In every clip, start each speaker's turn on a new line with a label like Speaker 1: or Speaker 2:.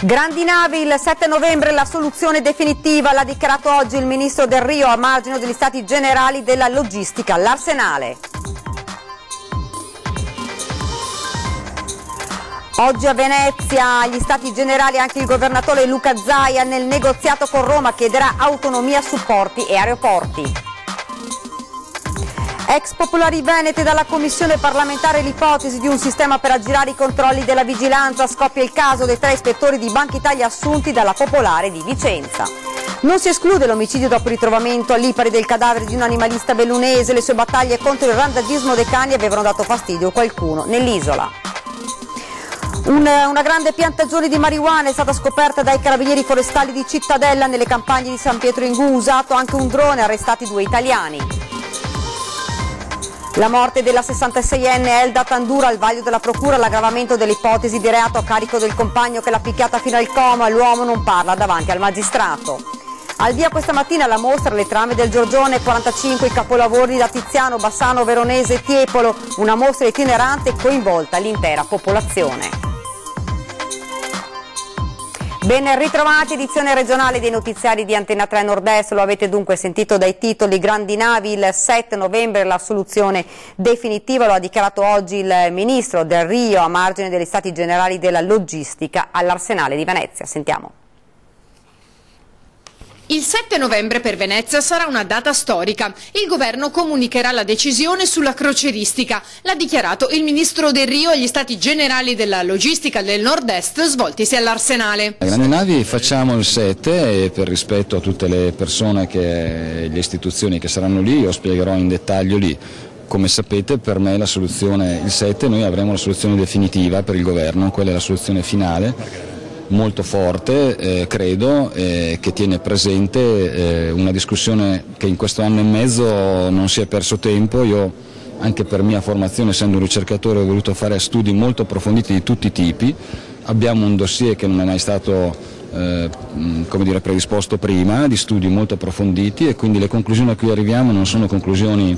Speaker 1: Grandi navi, il 7 novembre la soluzione definitiva, l'ha dichiarato oggi il ministro Del Rio a margine degli stati generali della logistica, l'Arsenale. Oggi a Venezia, agli stati generali, anche il governatore Luca Zaia nel negoziato con Roma chiederà autonomia su porti e aeroporti. Ex Popolari Venete dalla commissione parlamentare l'ipotesi di un sistema per aggirare i controlli della vigilanza, scoppia il caso dei 3 ispettori di Banca Italia assunti dalla Popolare di Vicenza. Non si esclude l'omicidio dopo il ritrovamento a Lipari del cadavere di un animalista bellunese, le sue battaglie contro il randagismo dei cani avevano dato fastidio a qualcuno nell'isola. Una grande piantagione di marijuana è stata scoperta dai carabinieri forestali di Cittadella nelle campagne di San Pietro in Gu, usato anche un drone, arrestati 2 italiani. La morte della 66enne Elda Tandura al vaglio della procura, l'aggravamento dell'ipotesi di reato a carico del compagno che l'ha picchiata fino al coma, l'uomo non parla davanti al magistrato. Al via questa mattina la mostra Le trame del Giorgione 45, i capolavori da Tiziano, Bassano, Veronese e Tiepolo, una mostra itinerante coinvolta l'intera popolazione. Ben ritrovati, edizione regionale dei notiziari di Antena 3 Nord-Est, lo avete dunque sentito dai titoli. Grandi navi, il 7 novembre la soluzione definitiva, lo ha dichiarato oggi il ministro Del Rio a margine degli stati generali della logistica all'Arsenale di Venezia. Sentiamo.
Speaker 2: Il 7 novembre per Venezia sarà una data storica. Il governo comunicherà la decisione sulla crocieristica. L'ha dichiarato il ministro Del Rio agli stati generali della logistica del nord-est svoltisi all'Arsenale.
Speaker 3: Le grandi navi facciamo il 7 e per rispetto a tutte le persone, le istituzioni che saranno lì, io spiegherò in dettaglio lì. Come sapete, per me la soluzione il 7, noi avremo la soluzione definitiva per il governo, quella è la soluzione finale. Molto forte, credo, che tiene presente una discussione che in questo anno e mezzo non si è perso tempo. Io, anche per mia formazione, essendo un ricercatore, ho voluto fare studi molto approfonditi di tutti i tipi. Abbiamo un dossier che non è mai stato predisposto prima, di studi molto approfonditi, e quindi le conclusioni a cui arriviamo non sono conclusioni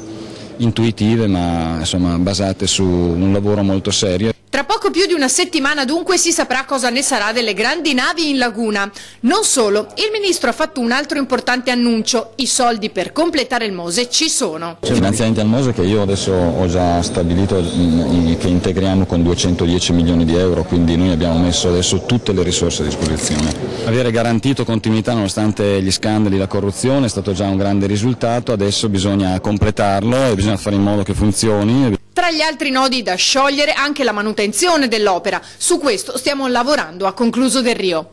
Speaker 3: intuitive, ma insomma basate su un lavoro molto serio.
Speaker 2: Tra poco più di una settimana dunque si saprà cosa ne sarà delle grandi navi in laguna. Non solo, il ministro ha fatto un altro importante annuncio: i soldi per completare il Mose ci sono.
Speaker 3: C'è finanziamenti al Mose che io adesso ho già stabilito che integriamo con 210 milioni di euro, quindi noi abbiamo messo adesso tutte le risorse a disposizione. Avere garantito continuità nonostante gli scandali, la corruzione, è stato già un grande risultato, adesso bisogna completarlo e bisogna fare in modo che funzioni.
Speaker 2: Tra gli altri nodi da sciogliere anche la manutenzione dell'opera. Su questo stiamo lavorando, ha concluso Del Rio.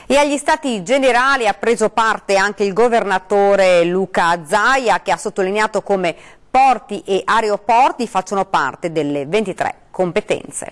Speaker 1: E agli stati generali ha preso parte anche il governatore Luca Zaia, che ha sottolineato come porti e aeroporti facciano parte delle 23 competenze.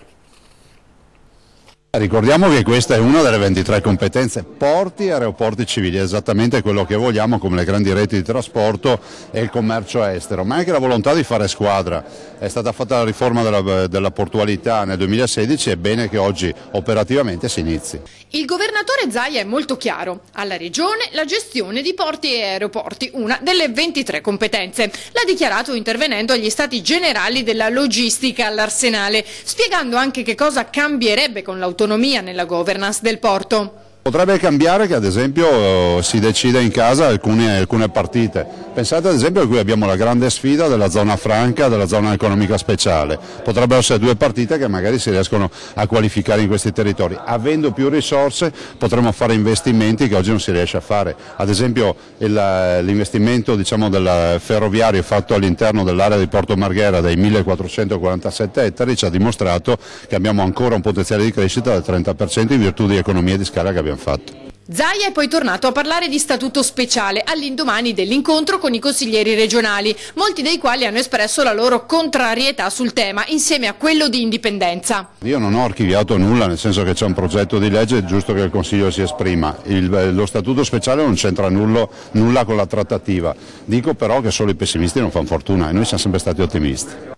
Speaker 4: Ricordiamo che questa è una delle 23 competenze, porti e aeroporti civili, è esattamente quello che vogliamo, come le grandi reti di trasporto e il commercio estero, ma anche la volontà di fare squadra. È stata fatta la riforma della portualità nel 2016, è bene che oggi operativamente si inizi.
Speaker 2: Il governatore Zaia è molto chiaro: alla Regione la gestione di porti e aeroporti, una delle 23 competenze. L'ha dichiarato intervenendo agli stati generali della logistica all'Arsenale, spiegando anche che cosa cambierebbe con l'autonomia nella governance del porto.
Speaker 4: Potrebbe cambiare che ad esempio si decida in casa alcune partite. Pensate ad esempio che qui abbiamo la grande sfida della zona franca, della zona economica speciale. Potrebbero essere 2 partite che magari si riescono a qualificare in questi territori. Avendo più risorse potremo fare investimenti che oggi non si riesce a fare. Ad esempio l'investimento del ferroviario fatto all'interno dell'area di Porto Marghera dei 1447 ettari ci ha dimostrato che abbiamo ancora un potenziale di crescita del 30% in virtù di economie di scala che abbiamo fatto.
Speaker 2: Zaia è poi tornato a parlare di statuto speciale all'indomani dell'incontro con i consiglieri regionali, molti dei quali hanno espresso la loro contrarietà sul tema, insieme a quello di indipendenza.
Speaker 4: Io non ho archiviato nulla, nel senso che c'è un progetto di legge, è giusto che il Consiglio si esprima. Lo statuto speciale non c'entra nulla con la trattativa. Dico però che solo i pessimisti non fanno fortuna e noi siamo sempre stati ottimisti.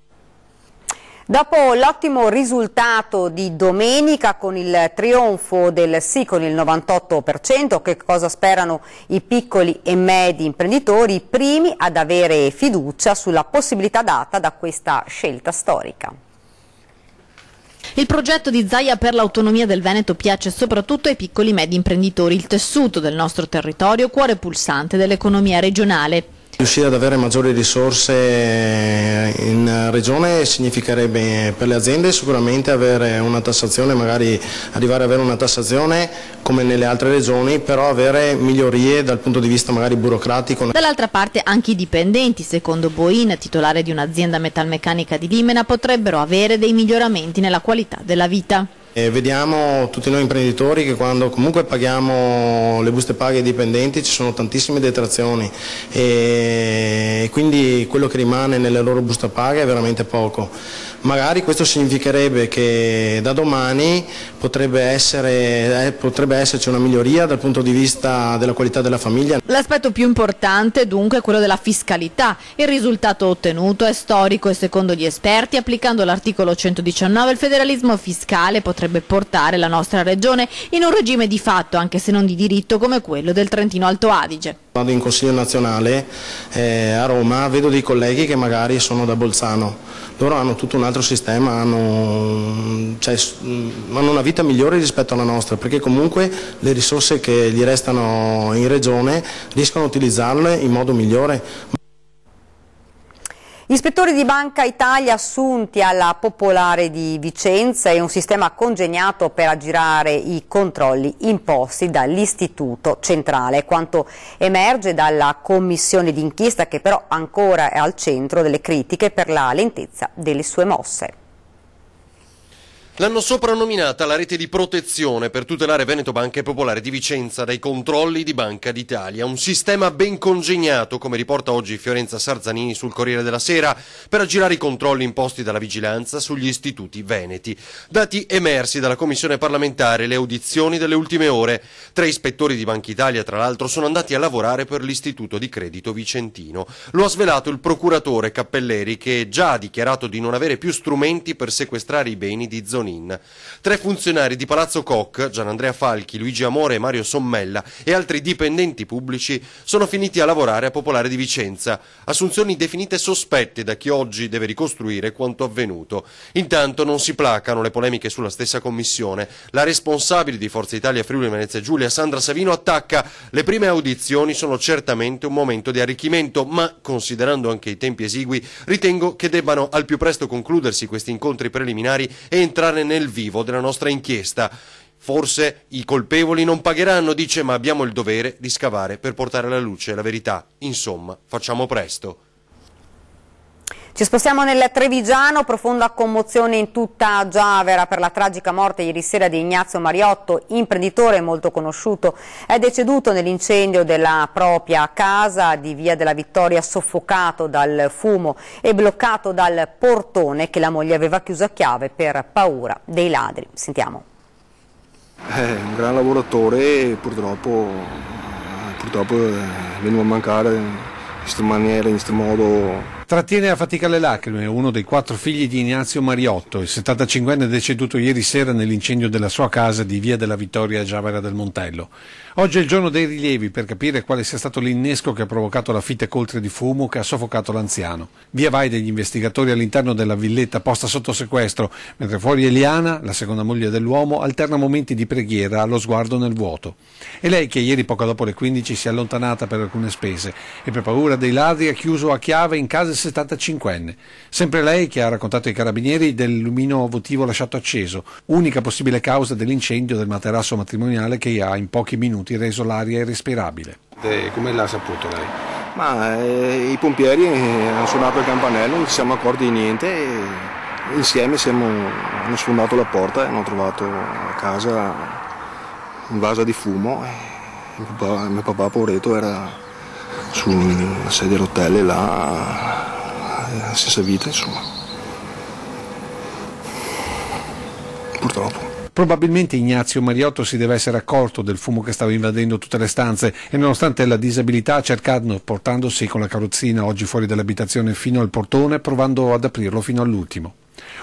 Speaker 1: Dopo l'ottimo risultato di domenica con il trionfo del sì con il 98%, che cosa sperano i piccoli e medi imprenditori, i primi ad avere fiducia sulla possibilità data da questa scelta storica?
Speaker 5: Il progetto di Zaia per l'autonomia del Veneto piace soprattutto ai piccoli e medi imprenditori, il tessuto del nostro territorio, cuore pulsante dell'economia regionale.
Speaker 6: Riuscire ad avere maggiori risorse in regione significherebbe per le aziende sicuramente avere una tassazione, magari arrivare ad avere una tassazione come nelle altre regioni, però avere migliorie dal punto di vista magari burocratico.
Speaker 5: Dall'altra parte anche i dipendenti, secondo Boin, titolare di un'azienda metalmeccanica di Limena, potrebbero avere dei miglioramenti nella qualità della vita.
Speaker 6: Vediamo tutti noi imprenditori che quando comunque paghiamo le buste paga ai dipendenti ci sono tantissime detrazioni e quindi quello che rimane nelle loro buste paga è veramente poco. Magari questo significherebbe che da domani potrebbe esserci una miglioria dal punto di vista della qualità della famiglia.
Speaker 5: L'aspetto più importante dunque è quello della fiscalità. Il risultato ottenuto è storico e secondo gli esperti, applicando l'articolo 119, il federalismo fiscale potrebbe portare la nostra regione in un regime di fatto, anche se non di diritto, come quello del Trentino Alto Adige.
Speaker 6: Vado in Consiglio nazionale a Roma, vedo dei colleghi che magari sono da Bolzano. Loro hanno tutto un altro sistema, hanno una vita migliore rispetto alla nostra, perché comunque le risorse che gli restano in regione riescono a utilizzarle in modo migliore.
Speaker 1: Gli ispettori di Banca Italia assunti alla Popolare di Vicenza e un sistema congegnato per aggirare i controlli imposti dall'Istituto Centrale, quanto emerge dalla commissione d'inchiesta che però ancora è al centro delle critiche per la lentezza delle sue mosse.
Speaker 7: L'hanno soprannominata la rete di protezione per tutelare Veneto Banca e Popolare di Vicenza dai controlli di Banca d'Italia. Un sistema ben congegnato, come riporta oggi Fiorenza Sarzanini sul Corriere della Sera, per aggirare i controlli imposti dalla vigilanza sugli istituti veneti. Dati emersi dalla commissione parlamentare, le audizioni delle ultime ore. 3 ispettori di Banca Italia, tra l'altro, sono andati a lavorare per l'Istituto di Credito Vicentino. Lo ha svelato il procuratore Cappelleri, che già ha dichiarato di non avere più strumenti per sequestrare i beni di Zonin. 3 funzionari di Palazzo Koch, Gianandrea Falchi, Luigi Amore e Mario Sommella, e altri dipendenti pubblici sono finiti a lavorare a Popolare di Vicenza. Assunzioni definite sospette da chi oggi deve ricostruire quanto avvenuto. Intanto non si placano le polemiche sulla stessa commissione. La responsabile di Forza Italia Friuli Venezia Giulia, Sandra Savino, attacca: le prime audizioni sono certamente un momento di arricchimento, ma considerando anche i tempi esigui ritengo che debbano al più presto concludersi questi incontri preliminari e entrare nel vivo della nostra inchiesta. Forse i colpevoli non pagheranno, dice, ma abbiamo il dovere di scavare per portare alla luce la verità. Insomma, facciamo presto.
Speaker 1: Ci spostiamo nel Trevigiano, profonda commozione in tutta Giavera per la tragica morte ieri sera di Ignazio Mariotto, imprenditore molto conosciuto. È deceduto nell'incendio della propria casa di Via della Vittoria, soffocato dal fumo e bloccato dal portone che la moglie aveva chiuso a chiave per paura dei ladri. Sentiamo.
Speaker 8: Un gran lavoratore e purtroppo veniva a mancare in questa maniera, in questo modo.
Speaker 9: Trattiene a fatica le lacrime uno dei 4 figli di Ignazio Mariotto, il 75enne deceduto ieri sera nell'incendio della sua casa di Via della Vittoria a Giavera del Montello. Oggi è il giorno dei rilievi per capire quale sia stato l'innesco che ha provocato la fitte coltre di fumo che ha soffocato l'anziano. Via vai degli investigatori all'interno della villetta posta sotto sequestro, mentre fuori Eliana, la seconda moglie dell'uomo, alterna momenti di preghiera allo sguardo nel vuoto. È lei che ieri poco dopo le 15 si è allontanata per alcune spese e per paura dei ladri ha chiuso a chiave in casa il 75enne. Sempre lei che ha raccontato ai carabinieri del lumino votivo lasciato acceso, unica possibile causa dell'incendio del materasso matrimoniale che ha in pochi minuti reso l'aria irrespirabile.
Speaker 8: Come l'ha saputo lei? Ma i pompieri hanno suonato il campanello, non ci siamo accorti di niente e insieme hanno sfondato la porta e hanno trovato a casa invasa di fumo e mio papà poveretto era su una sedia a rotelle là, senza vita, insomma. Purtroppo.
Speaker 9: Probabilmente Ignazio Mariotto si deve essere accorto del fumo che stava invadendo tutte le stanze e nonostante la disabilità ha cercato, portandosi con la carrozzina oggi fuori dall'abitazione fino al portone, provando ad aprirlo fino all'ultimo.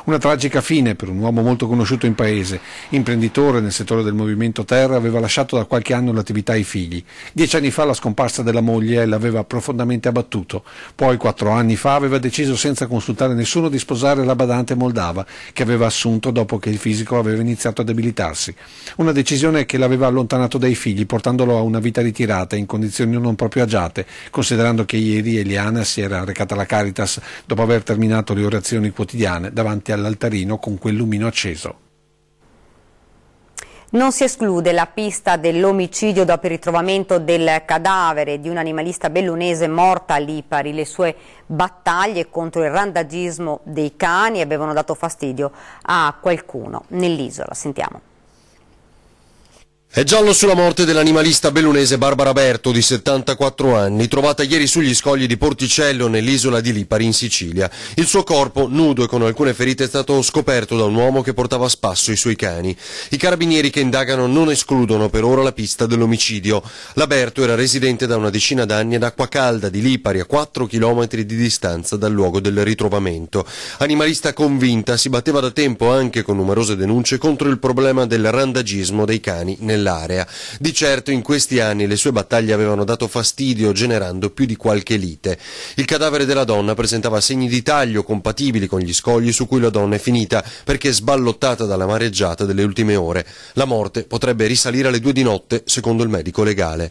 Speaker 9: Una tragica fine per un uomo molto conosciuto in paese, imprenditore nel settore del movimento terra, aveva lasciato da qualche anno l'attività ai figli. 10 anni fa la scomparsa della moglie l'aveva profondamente abbattuto, poi 4 anni fa aveva deciso senza consultare nessuno di sposare la badante moldava che aveva assunto dopo che il fisico aveva iniziato a debilitarsi. Una decisione che l'aveva allontanato dai figli, portandolo a una vita ritirata in condizioni non proprio agiate, considerando che ieri Eliana si era recata alla Caritas dopo aver terminato le orazioni quotidiane davanti all'altarino con quel lumino acceso.
Speaker 1: Non si esclude la pista dell'omicidio dopo il ritrovamento del cadavere di un animalista bellunese morta a Lipari. Le sue battaglie contro il randagismo dei cani avevano dato fastidio a qualcuno nell'isola. Sentiamo.
Speaker 7: È giallo sulla morte dell'animalista bellunese Barbara Berto, di 74 anni, trovata ieri sugli scogli di Porticello, nell'isola di Lipari, in Sicilia. Il suo corpo, nudo e con alcune ferite, è stato scoperto da un uomo che portava a spasso i suoi cani. I carabinieri che indagano non escludono per ora la pista dell'omicidio. La Berto era residente da una decina d'anni ad Acquacalda di Lipari, a 4 chilometri di distanza dal luogo del ritrovamento. Animalista convinta, si batteva da tempo anche con numerose denunce contro il problema del randagismo dei cani nell'area. Di certo in questi anni le sue battaglie avevano dato fastidio, generando più di qualche lite. Il cadavere della donna presentava segni di taglio compatibili con gli scogli su cui la donna è finita, perché sballottata dalla mareggiata delle ultime ore. La morte potrebbe risalire alle 2 di notte, secondo il medico legale.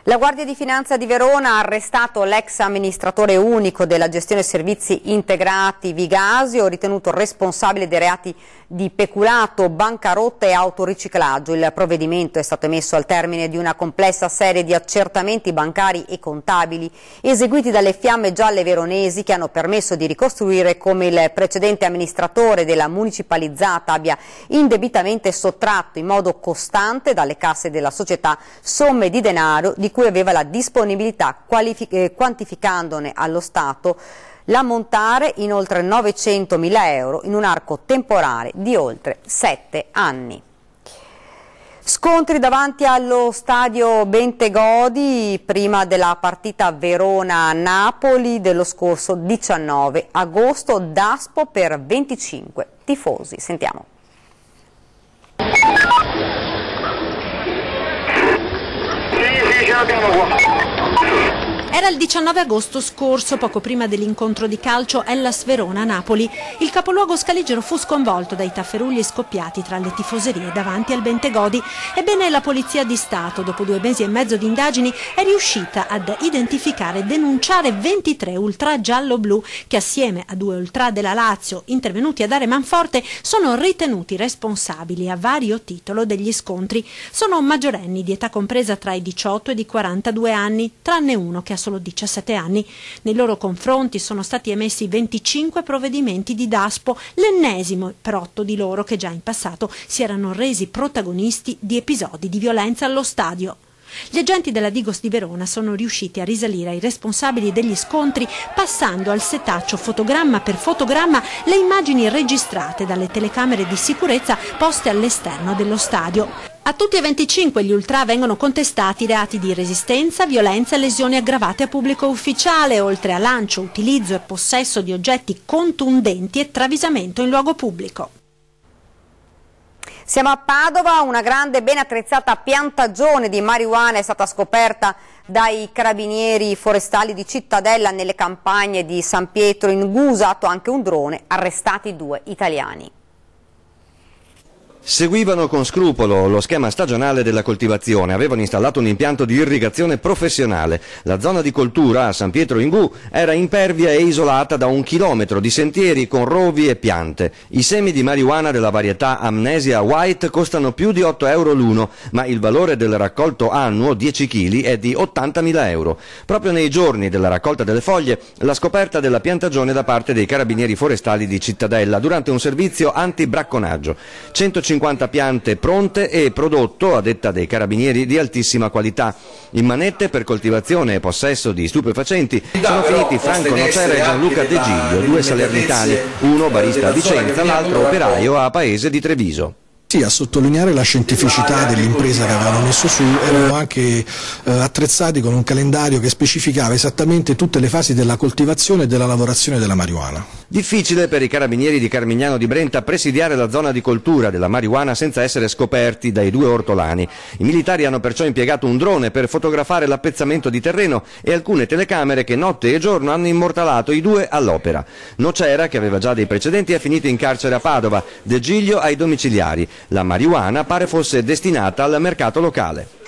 Speaker 1: La Guardia di Finanza di Verona ha arrestato l'ex amministratore unico della gestione servizi integrati Vigasio, ritenuto responsabile dei reati di peculato, bancarotta e autoriciclaggio. Il provvedimento è stato emesso al termine di una complessa serie di accertamenti bancari e contabili eseguiti dalle fiamme gialle veronesi, che hanno permesso di ricostruire come il precedente amministratore della municipalizzata abbia indebitamente sottratto in modo costante dalle casse della società somme di denaro di cui aveva la disponibilità, quantificandone allo Stato l'ammontare in oltre 900.000 euro in un arco temporale di oltre 7 anni. Scontri davanti allo stadio Bentegodi prima della partita Verona-Napoli dello scorso 19 agosto, Daspo per 25 tifosi. Sentiamo.
Speaker 10: Sì, ce l'abbiamo qua.
Speaker 11: Era il 19 agosto scorso, poco prima dell'incontro di calcio Hellas Verona-Napoli. Il capoluogo scaligero fu sconvolto dai tafferugli scoppiati tra le tifoserie davanti al Bentegodi. Ebbene, la Polizia di Stato, dopo 2 mesi e mezzo di indagini, è riuscita ad identificare e denunciare 23 ultra giallo-blu che, assieme a 2 ultra della Lazio intervenuti a dare manforte, sono ritenuti responsabili a vario titolo degli scontri. Sono maggiorenni di età compresa tra i 18 e i 42 anni, tranne uno che ha solo 17 anni. Nei loro confronti sono stati emessi 25 provvedimenti di Daspo, l'ennesimo per 8 di loro che già in passato si erano resi protagonisti di episodi di violenza allo stadio. Gli agenti della Digos di Verona sono riusciti a risalire ai responsabili degli scontri, passando al setaccio fotogramma per fotogramma le immagini registrate dalle telecamere di sicurezza poste all'esterno dello stadio. A tutti e 25 gli ultra vengono contestati reati di resistenza, violenza e lesioni aggravate a pubblico ufficiale, oltre a lancio, utilizzo e possesso di oggetti contundenti e travisamento in luogo pubblico.
Speaker 1: Siamo a Padova, una grande e ben attrezzata piantagione di marijuana è stata scoperta dai carabinieri forestali di Cittadella nelle campagne di San Pietro in Gusa, usato anche un drone, arrestati 2 italiani.
Speaker 12: Seguivano con scrupolo lo schema stagionale della coltivazione, avevano installato un impianto di irrigazione professionale. La zona di coltura a San Pietro in Gu era impervia e isolata da 1 chilometro di sentieri con rovi e piante. I semi di marijuana della varietà Amnesia White costano più di 8 euro l'uno, ma il valore del raccolto annuo, 10 kg, è di 80.000 euro. Proprio nei giorni della raccolta delle foglie, la scoperta della piantagione da parte dei carabinieri forestali di Cittadella durante un servizio anti-bracconaggio. 150 piante pronte e prodotto, a detta dei carabinieri, di altissima qualità. In manette per coltivazione e possesso di stupefacenti sono finiti Franco Nocera e Gianluca De Giglio, 2 salernitani, uno barista a Vicenza, l'altro operaio a Paese di Treviso.
Speaker 13: Sì, a sottolineare la scientificità dell'impresa che avevano messo su, erano anche attrezzati con un calendario che specificava esattamente tutte le fasi della coltivazione e della lavorazione della marijuana.
Speaker 12: Difficile per i carabinieri di Carmignano di Brenta presidiare la zona di coltura della marijuana senza essere scoperti dai due ortolani. I militari hanno perciò impiegato un drone per fotografare l'appezzamento di terreno e alcune telecamere che notte e giorno hanno immortalato i due all'opera. Nocera, che aveva già dei precedenti, è finito in carcere a Padova, De Giglio ai domiciliari. La marijuana pare fosse destinata al mercato locale.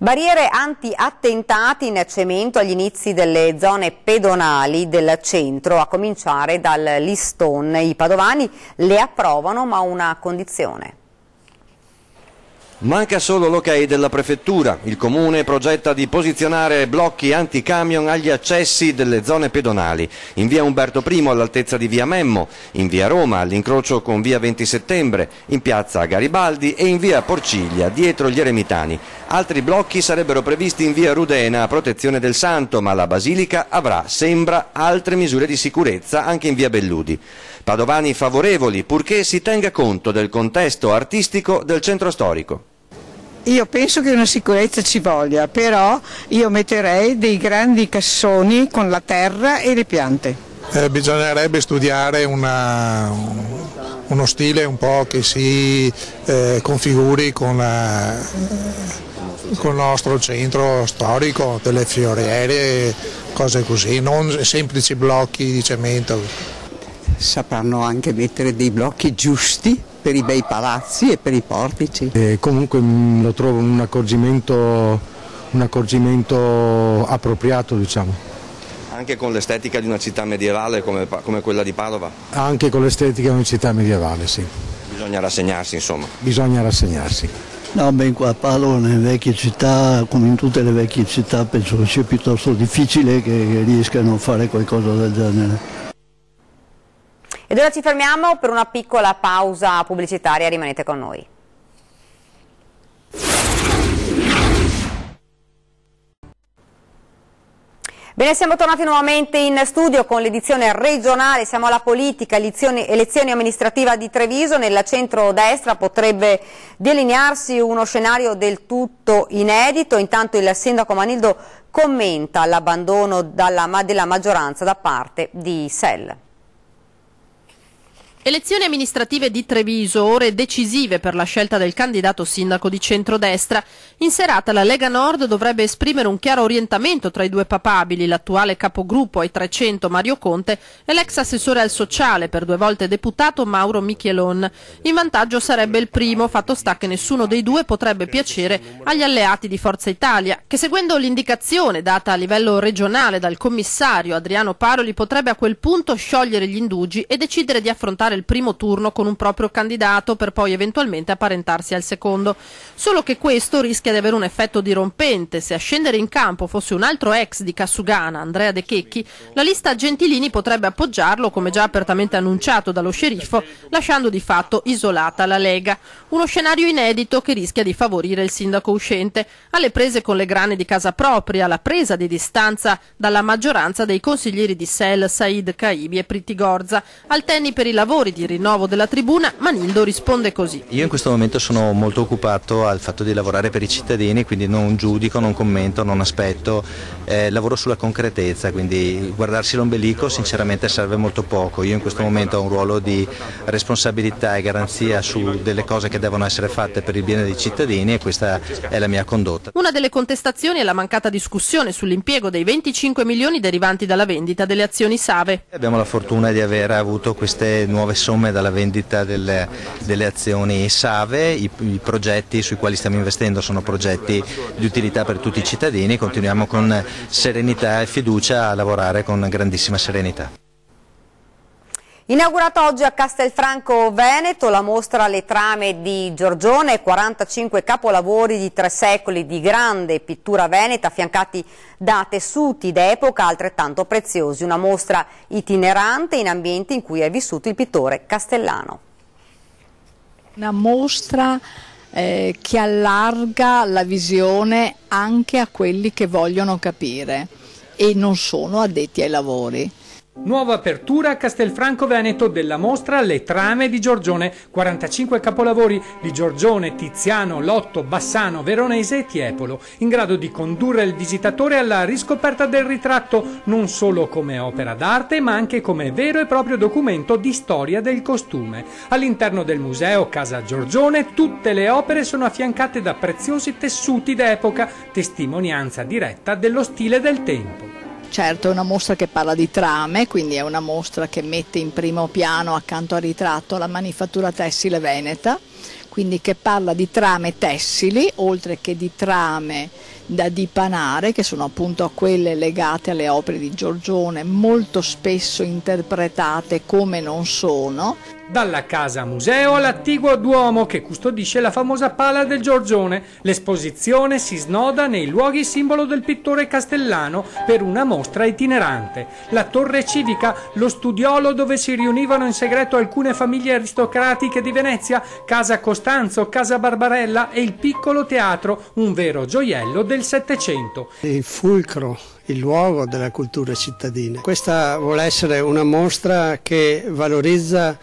Speaker 1: Barriere anti-attentati in cemento agli inizi delle zone pedonali del centro, a cominciare dal Liston. I padovani le approvano, ma a una condizione.
Speaker 12: Manca solo l'ok della prefettura. Il comune progetta di posizionare blocchi anticamion agli accessi delle zone pedonali. In via Umberto I all'altezza di via Memmo, in via Roma all'incrocio con via 20 settembre, in piazza Garibaldi e in via Porciglia dietro gli Eremitani. Altri blocchi sarebbero previsti in via Rudena a protezione del Santo, ma la Basilica avrà, sembra, altre misure di sicurezza anche in via Belludi. Padovani favorevoli, purché si tenga conto del contesto artistico del centro storico.
Speaker 14: Io penso che una sicurezza ci voglia, però io metterei dei grandi cassoni con la terra e le piante.
Speaker 15: Bisognerebbe studiare uno stile un po' che si configuri con il nostro centro storico, delle fioriere, cose così, non semplici blocchi di cemento.
Speaker 16: Sapranno anche mettere dei blocchi giusti per i bei palazzi e per i portici.
Speaker 17: Comunque lo trovo un accorgimento appropriato, diciamo.
Speaker 12: Anche con l'estetica di una città medievale come quella di Padova?
Speaker 17: Anche con l'estetica di una città medievale, sì.
Speaker 12: Bisogna rassegnarsi, insomma.
Speaker 17: Bisogna rassegnarsi.
Speaker 18: No, ben qua a Padova, nelle vecchie città, come in tutte le vecchie città, penso che sia piuttosto difficile che riescano a fare qualcosa del genere.
Speaker 1: Ed ora ci fermiamo per una piccola pausa pubblicitaria, rimanete con noi. Bene, siamo tornati nuovamente in studio con l'edizione regionale, siamo alla politica, elezioni amministrative di Treviso. Nel centro-destra potrebbe delinearsi uno scenario del tutto inedito. Intanto il sindaco Manildo commenta l'abbandono della maggioranza da parte di SEL.
Speaker 19: Elezioni amministrative di Treviso, ore decisive per la scelta del candidato sindaco di centrodestra. In serata la Lega Nord dovrebbe esprimere un chiaro orientamento tra i due papabili, l'attuale capogruppo ai 300 Mario Conte e l'ex assessore al sociale, per 2 volte deputato, Mauro Michelon. In vantaggio sarebbe il primo, fatto sta che nessuno dei due potrebbe piacere agli alleati di Forza Italia, che seguendo l'indicazione data a livello regionale dal commissario Adriano Paroli potrebbe a quel punto sciogliere gli indugi e decidere di affrontare il primo turno con un proprio candidato per poi eventualmente apparentarsi al secondo. Solo che questo rischia di avere un effetto dirompente. Se a scendere in campo fosse un altro ex di Cassugana, Andrea De Checchi, la lista Gentilini potrebbe appoggiarlo, come già apertamente annunciato dallo sceriffo, lasciando di fatto isolata la Lega. Uno scenario inedito che rischia di favorire il sindaco uscente, alle prese con le grane di casa propria, alla presa di distanza dalla maggioranza dei consiglieri di SEL, Said Caibi e Pritti Gorza. Al tenni per i lavori di rinnovo della tribuna, Manildo risponde così.
Speaker 20: Io in questo momento sono molto occupato al fatto di lavorare per i cittadini, quindi non giudico, non commento, non aspetto, lavoro sulla concretezza, quindi guardarsi l'ombelico sinceramente serve molto poco. Io in questo momento ho un ruolo di responsabilità e garanzia su delle cose che devono essere fatte per il bene dei cittadini e questa è la mia condotta.
Speaker 19: Una delle contestazioni è la mancata discussione sull'impiego dei 25 milioni derivanti dalla vendita delle azioni Save.
Speaker 20: Abbiamo la fortuna di aver avuto queste nuove somme dalla vendita delle azioni Save. I progetti sui quali stiamo investendo sono progetti di utilità per tutti i cittadini. Continuiamo con serenità e fiducia a lavorare con grandissima serenità.
Speaker 1: Inaugurata oggi a Castelfranco Veneto la mostra Le trame di Giorgione, 45 capolavori di 3 secoli di grande pittura veneta affiancati da tessuti d'epoca altrettanto preziosi, una mostra itinerante in ambienti in cui è vissuto il pittore castellano.
Speaker 21: Una mostra che allarga la visione anche a quelli che vogliono capire e non sono addetti ai lavori.
Speaker 3: Nuova apertura a Castelfranco Veneto della mostra Le Trame di Giorgione, 45 capolavori di Giorgione, Tiziano, Lotto, Bassano, Veronese e Tiepolo, in grado di condurre il visitatore alla riscoperta del ritratto, non solo come opera d'arte ma anche come vero e proprio documento di storia del costume. All'interno del museo Casa Giorgione tutte le opere sono affiancate da preziosi tessuti d'epoca, testimonianza diretta dello stile del tempo.
Speaker 21: Certo, è una mostra che parla di trame, quindi è una mostra che mette in primo piano accanto al ritratto la manifattura tessile veneta, quindi che parla di trame tessili, oltre che di trame da dipanare, che sono appunto quelle legate alle opere di Giorgione, molto spesso interpretate come non sono.
Speaker 3: Dalla casa museo all'attiguo Duomo che custodisce la famosa pala del Giorgione, l'esposizione si snoda nei luoghi simbolo del pittore castellano per una mostra itinerante. La torre civica, lo studiolo dove si riunivano in segreto alcune famiglie aristocratiche di Venezia, casa Costanzo, casa Barbarella e il piccolo teatro, un vero gioiello del Settecento.
Speaker 22: Il fulcro, il luogo della cultura cittadina. Questa vuole essere una mostra che valorizza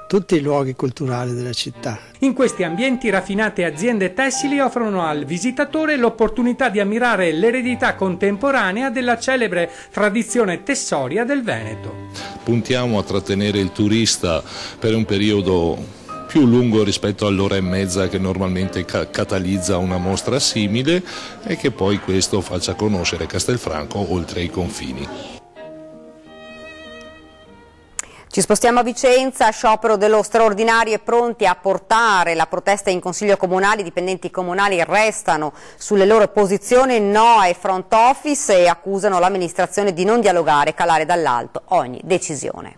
Speaker 22: tutti i luoghi culturali della città.
Speaker 3: In questi ambienti raffinate aziende tessili offrono al visitatore l'opportunità di ammirare l'eredità contemporanea della celebre tradizione tessoria del Veneto.
Speaker 23: Puntiamo a trattenere il turista per un periodo più lungo rispetto all'ora e mezza che normalmente catalizza una mostra simile e che poi questo faccia conoscere Castelfranco oltre i confini.
Speaker 1: Ci spostiamo a Vicenza, sciopero dello straordinario e pronti a portare la protesta in Consiglio Comunale. I dipendenti comunali restano sulle loro posizioni, no ai front office e accusano l'amministrazione di non dialogare e calare dall'alto ogni decisione.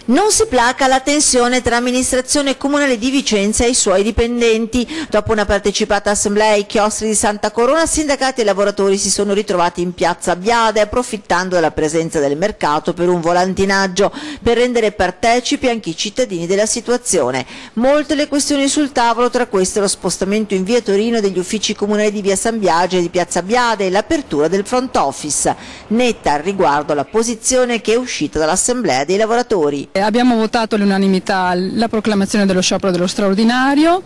Speaker 24: Non si placa la tensione tra amministrazione comunale di Vicenza e i suoi dipendenti. Dopo una partecipata assemblea ai chiostri di Santa Corona, sindacati e lavoratori si sono ritrovati in piazza Biade approfittando della presenza del mercato per un volantinaggio per rendere partecipi anche i cittadini della situazione. Molte le questioni sul tavolo, tra queste lo spostamento in via Torino degli uffici comunali di via San Biagio e di piazza Biade e l'apertura del front office. Netta al riguardo la posizione che è uscita dall'assemblea dei lavoratori.
Speaker 25: Abbiamo votato all'unanimità la proclamazione dello sciopero dello straordinario,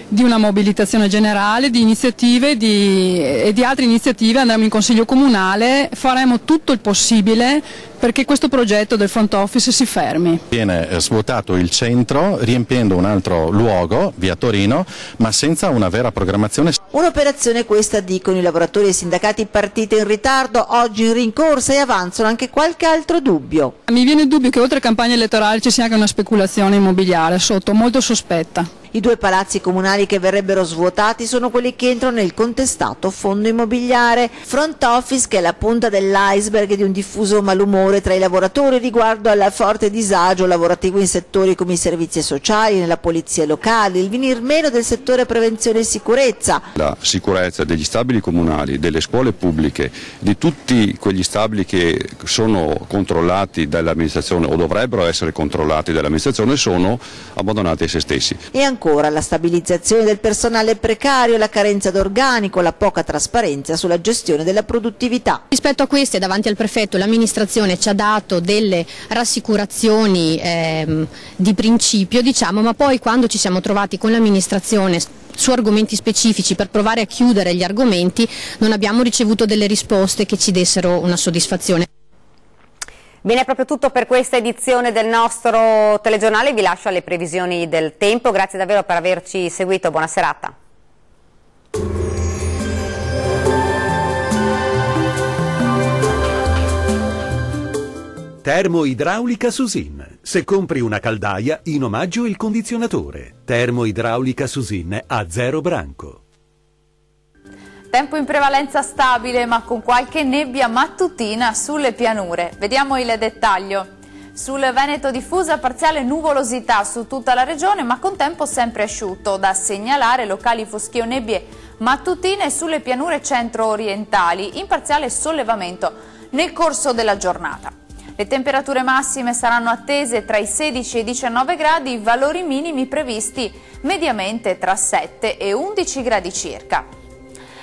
Speaker 25: di una mobilitazione generale, di iniziative e di altre iniziative. Andremo in Consiglio Comunale, faremo tutto il possibile perché questo progetto del front office si fermi.
Speaker 26: Viene svuotato il centro riempiendo un altro luogo, via Torino, ma senza una vera programmazione.
Speaker 24: Un'operazione questa, dicono i lavoratori e i sindacati, partita in ritardo, oggi in rincorsa, e avanzano anche qualche altro dubbio.
Speaker 25: Mi viene il dubbio che oltre a campagna elettorale ci sia anche una speculazione immobiliare sotto, molto sospetta.
Speaker 24: I due palazzi comunali che verrebbero svuotati sono quelli che entrano nel contestato fondo immobiliare. Front office che è la punta dell'iceberg di un diffuso malumore tra i lavoratori riguardo al forte disagio lavorativo in settori come i servizi sociali, nella polizia locale, il venir meno del settore prevenzione e sicurezza.
Speaker 27: La sicurezza degli stabili comunali, delle scuole pubbliche, di tutti quegli stabili che sono controllati dall'amministrazione o dovrebbero essere controllati dall'amministrazione sono abbandonati a se stessi.
Speaker 24: E ancora la stabilizzazione del personale precario, la carenza d'organico, la poca trasparenza sulla gestione della produttività.
Speaker 28: Rispetto a queste, davanti al prefetto, l'amministrazione ci ha dato delle rassicurazioni di principio, diciamo, ma poi quando ci siamo trovati con l'amministrazione su argomenti specifici per provare a chiudere gli argomenti, non abbiamo ricevuto delle risposte che ci dessero una soddisfazione.
Speaker 1: Bene, è proprio tutto per questa edizione del nostro telegiornale, vi lascio alle previsioni del tempo, grazie davvero per averci seguito, buona serata.
Speaker 29: Termoidraulica Susin. Se compri una caldaia, in omaggio il condizionatore. Termoidraulica Susin a 0 branco.
Speaker 30: Tempo in prevalenza stabile, ma con qualche nebbia mattutina sulle pianure. Vediamo il dettaglio. Sul Veneto diffusa parziale nuvolosità su tutta la regione, ma con tempo sempre asciutto. Da segnalare locali foschi o nebbie mattutine sulle pianure centro-orientali, in parziale sollevamento nel corso della giornata. Le temperature massime saranno attese tra i 16 e i 19 gradi, valori minimi previsti mediamente tra 7 e 11 gradi circa.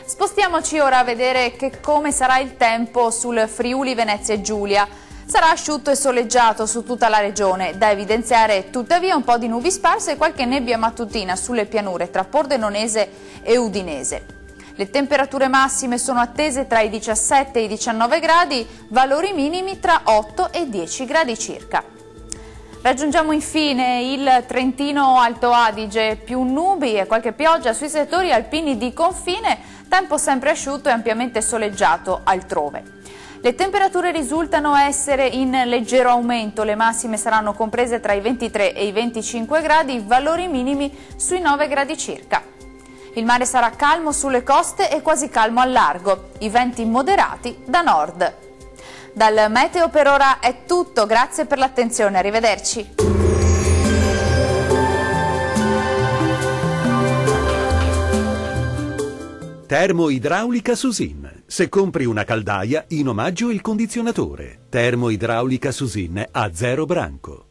Speaker 30: Spostiamoci ora a vedere come sarà il tempo sul Friuli Venezia Giulia. Sarà asciutto e soleggiato su tutta la regione, da evidenziare tuttavia un po' di nubi sparse e qualche nebbia mattutina sulle pianure tra Pordenonese e Udinese. Le temperature massime sono attese tra i 17 e i 19 gradi, valori minimi tra 8 e 10 gradi circa. Raggiungiamo infine il Trentino Alto Adige, più nubi e qualche pioggia sui settori alpini di confine, tempo sempre asciutto e ampiamente soleggiato altrove. Le temperature risultano essere in leggero aumento, le massime saranno comprese tra i 23 e i 25 gradi, valori minimi sui 9 gradi circa. Il mare sarà calmo sulle coste e quasi calmo al largo, i venti moderati da nord. Dal meteo per ora è tutto, grazie per l'attenzione, arrivederci.
Speaker 29: Termoidraulica Susin. Se compri una caldaia, in omaggio il condizionatore. Termoidraulica Susin a 0 branco.